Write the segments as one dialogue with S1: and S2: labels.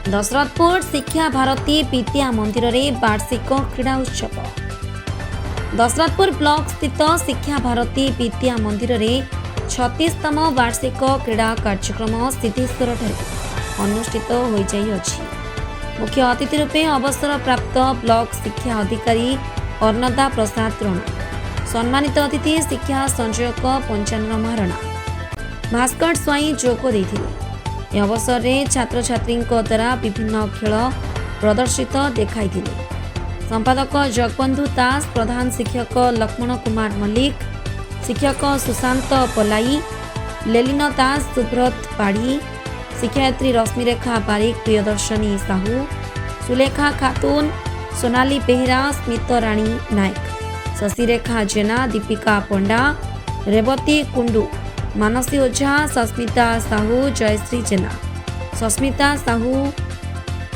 S1: दशरथपुर शिक्षा भारती विद्या मंदिर रे वार्षिक क्रीड़ा उत्सव। दशरथपुर ब्लॉक स्थित शिक्षा भारती विद्या मंदिर रे 36तम वार्षिक क्रीड़ा कार्यक्रम सिद्धेश्वर अनुष्ठित हो जाइछि। मुख्य अतिथि रूपे अवसर प्राप्त ब्लॉक शिक्षा अधिकारी अर्णदा प्रसाद रणा, सम्मानित अतिथि शिक्षा संयोजक पंचानन महाराणा, भास्कर स्वाई जोग देथिले। यह अवसर में छात्र छात्री द्वारा विभिन्न खेल प्रदर्शित देखाई। संपादक जगबंधु दास, प्रधान शिक्षक लक्ष्मण कुमार मल्लिक, शिक्षक सुशांत पलाई, लेलिन दास, सुब्रत पाढ़ी, शिक्षयित्री रश्मिरेखा बारिक, प्रियदर्शनी साहू, सुलेखा खातून, सोनाली बेहरा, स्मित राणी नायक, शशिरेखा जेना, दीपिका पंडा, रेवती कुंडू, मानसी ओझा, सस्मिता साहू, जयश्री जेना, सस्मिता साहू,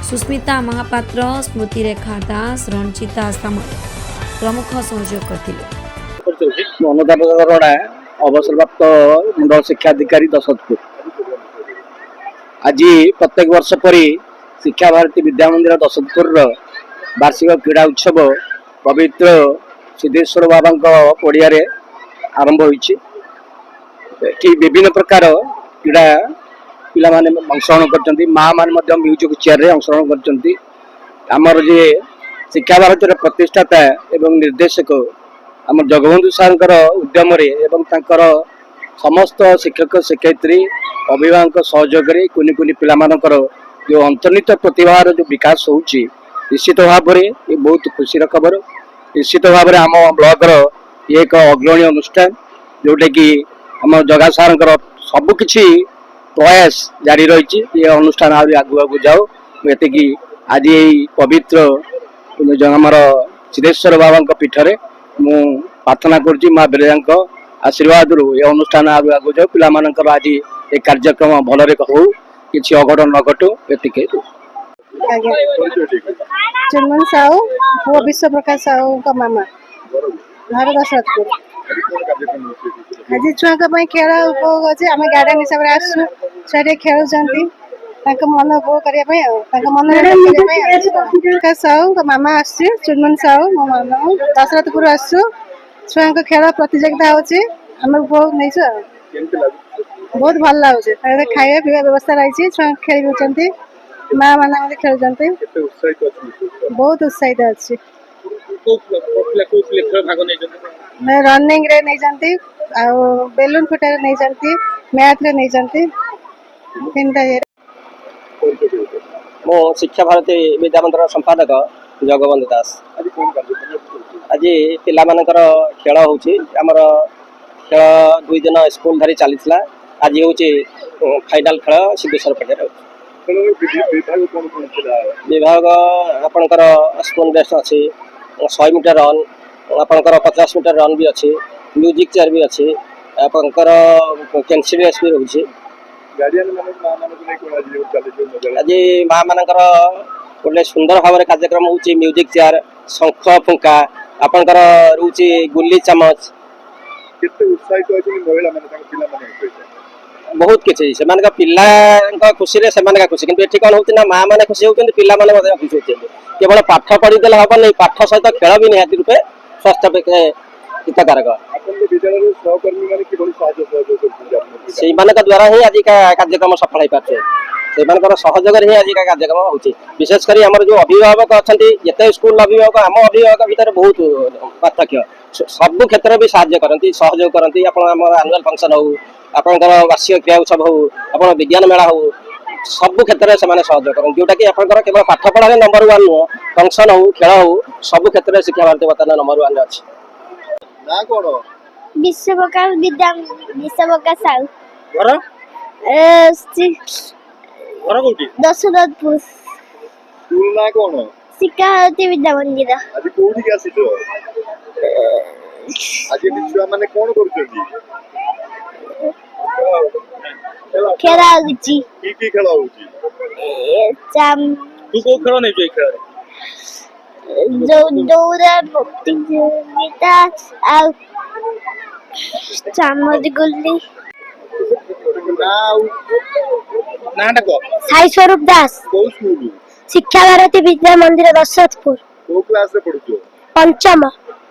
S1: सुस्मिता महापात्र, स्मृति रेखा दास, रणजिता सामल प्रमुख सहयोग करथिले।
S2: अवसरप्राप्त मंडल शिक्षा अधिकारी दशरथपुर आज प्रत्येक वर्ष परी शिक्षा भारती विद्या मंदिर दशरथपुर वार्षिक क्रीड़ा उत्सव पवित्र सिद्धेश्वर बाबा पड़िया आरंभ होइछि। विभिन्न प्रकार क्रीड़ा पिला माने अंशग्रहण करछन्ती, माँ माने म्यूजिक चेयर रे अंशग्रहण करछन्ती। आमर जे शिक्षा भारती प्रतिष्ठाता एवं निर्देशक आम जगबंधु सार उद्यम एवं तांकर समस्त शिक्षक शिक्षयित्री अभिभावक सहयोग कुनि कुनि पिला मानकर जो अंतर्निहित प्रतिभार जो विकास होउछि निश्चित भाव में ये बहुत खुशी खबर। निश्चित भाव में आम ब्लॉक ये एक अग्रणी अनुष्ठान जोटा कि आम जगा सार सबकि प्रयास जारी रही। ये अनुष्ठान आगे आगू जाओ ये आज यही पवित्र आमर सिद्धेश्वर बाबा पीठरे मु प्रार्थना करुच्ची माँ बिरजा आशीर्वाद ये अनुष्ठान आगे आगू जाओ। पिला मानकर आज ये कार्यक्रम भलरे हो किसी अघटन न घटू ये
S3: चुनमुन साहू पुआ विश्व प्रकाश साहू का मामा घर दशरथपुर। आज छुआ खेल उपभोग अच्छे आम गार्डियन हिसाब से आसु छुआ खेलुंट मन उपभोग करने साहू का मामा आस चुनमुन साहू मो मामा दशरथपुर आसु छुआ खेल प्रतियोगिता होमें उपभोग नहीं बहुत भल लगे। खाଇବା पीवा व्यवस्था रही छुआ खेल माँ मैंने खेलुंट बहुत उत्साहित अच्छी। रनिंग रे नहीं जानती बेलून फुटा नहीं जानती मैथ रे नहीं जानती तीनटा।
S4: मो शिक्षा भारती विद्या मंदिर संपादक जगबंधु दास। आज पिला मानकर खेल होउची हमर खेल 2 दिन स्कूल धरी चलीथिला। आज होउची फाइनल खेल सिद्धेश्वर पड़े विभाग आपणकर स्पून बेस्ट अच्छी 100 मीटर रन आपणकर 50 मीटर रन भी अच्छी म्यूजिक चेयर भी अच्छी आपणकर कैंसिल रेस भी रही। आज माँ मानकर गोटे सुंदर भाव में कार्यक्रम होची म्यूजिक चेयर शंख फुंका आपणकर रोची गुल्ली चामच बहुत किसी से पिला खुशी से खुशी कि कौन होती माँ मैंने खुशी होती पिला खुशी होती केवल पाठ पढ़ीदे हम नहीं पाठ सहित खेल भी निहाती रूपे स्वास्थ्य हितकारक से द्वारा ही आज का कार्यक्रम सफल हो पारे से सहयोग ही आज का कार्यक्रम हो। विशेषकर आम जो अभिभावक अच्छा जिते स्कूल अभिभावक आम अभिभावक भितर बहुत पार्थक्य सबु क्षेत्र भी साहाय्य करती सहयोग करती। आनुआल फंक्शन हो आपंकर वार्षिक क्रिया उत्सव हो आप विज्ञान मेला हो सबु क्षेत्र में सहयोग करें जोटा कि आपंकर केवल पाठ पढ़ा नंबर 1 नुह फंक्शन हो खेल हो सबु क्षेत्र में शिक्षा भारती बर्तमान नंबर 1 अच्छी।
S5: विश्व प्रकाश विद्या विश्व प्रकाश साहू दशरथपुर शिक्षा भारती विद्या मंदिर। खेला होची की खेला होची चाम को खेला नहीं जो खेला जो दौड़ा प्रतियोगिता आ चामच गुल्ली
S6: ନାଟା କହ
S5: ସାଇ ସ୍ୱରୂପ ଦାସ
S6: କୋଉ ସ୍କୁଲ
S5: ଶିକ୍ଷା ଭାରତୀ ବିଦ୍ୟା ମନ୍ଦିର ଦଶରଥପୁର
S6: କୋଉ କ୍ଲାସ ରେ ପଢୁଛୁ
S5: ପଞ୍ଚମ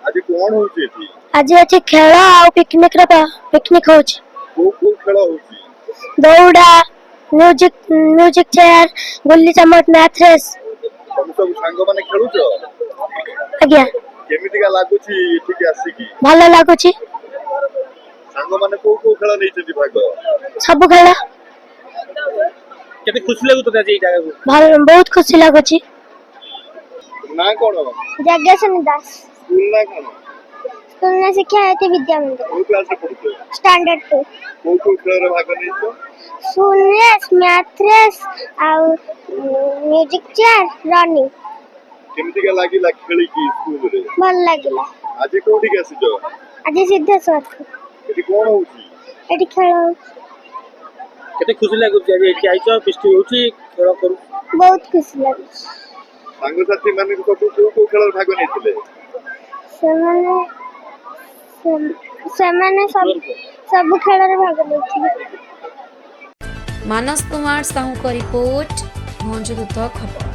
S6: ଆଜି କଣ ହଉଛି ଏଠି
S5: ଆଜି ଅଛି ଖେଳ ଆଉ ପିକନିକ ହଉଛି
S6: କୋଉ କୋଉ ଖେଳ ହଉଛି
S5: ଦୌଡ଼ା ମ୍ୟୁଜିକ ଚେୟାର ଗୁଲି ଚାମଚ ମ୍ୟାଥ ରେସ୍
S6: ତମେ ସବୁ ସାଙ୍ଗମାନେ ଖେଳୁଛ
S5: ଆଜ୍ଞା
S6: କେମିତିକା ଲାଗୁଛି ଏଠିକି ଆସିକି
S5: ଭଲ ଲାଗୁଛି
S6: ସାଙ୍ଗମାନେ କୋଉ କୋଉ ଖେଳ ନେଇଛନ୍ତି ଭାଗ
S5: ସବୁ ଖେଳ
S6: କେତେ ଖୁସି ଲାଗୁଛି ଆଜି ଏଇ ଜାଗାକୁ
S5: ବହୁତ ଖୁସି ଲାଗୁଛି
S6: ନା କଣ
S5: ଯଜ୍ଞାସନ ଦାସ
S6: ସ୍କୁଲ ନା କଣ
S5: ସ୍କୁଲ ନା ଶିକ୍ଷା ଭାରତୀ ବିଦ୍ୟା ମନ୍ଦିର
S6: କୋଉ କ୍ଲାସ ରେ ପଢୁଛ
S5: ଷ୍ଟାଣ୍ଡାର୍ଡ 2
S6: କୋଉ କୋଉ ଖେଳରେ ଭାଗ ନେଇଛ
S5: ସ୍କୁଲ ରେସ୍ ମ୍ୟାଥ ରେସ୍ ଆଉ ମ୍ୟୁଜିକ ଚେୟାର ରନିଂ
S6: କେମିତିକା ଲାଗିଲା ଖେଳିକି ସ୍କୁଲରେ
S5: ଭଲ ଲାଗିଲା
S6: ଆଜି କୋଉଠିକି ଆସିଛ
S5: ଆଜି ସିଦ୍ଧେଶ୍ୱର
S6: ଏଠି କଣ ହଉଛି
S5: ଏଠି ଖେଳ ହଉଛି
S6: କେତେ ଖୁସି ଲାଗୁଛି ଆଜି ଏଠି ଆଇଛ ଫିଷ୍ଟି ହଉଛି ଖେଳ କରୁ
S5: ବହୁତ ଖୁସି ଲାଗୁଛି
S6: ସାଙ୍ଗସାଥି ମାନେ ସବୁ କୋଉ କୋଉ ଖେଳରେ ଭାଗ ନେଇଥିଲେ
S5: ସେମାନେ ସେମାନେ ସବୁ ଖେଳରେ ଭାଗ ନେଇଥିଲେ
S1: ମାନସ କୁମାର ସାହୁଙ୍କ ରିପୋର୍ଟ ଭଞ୍ଜଦୂତ ଖବର।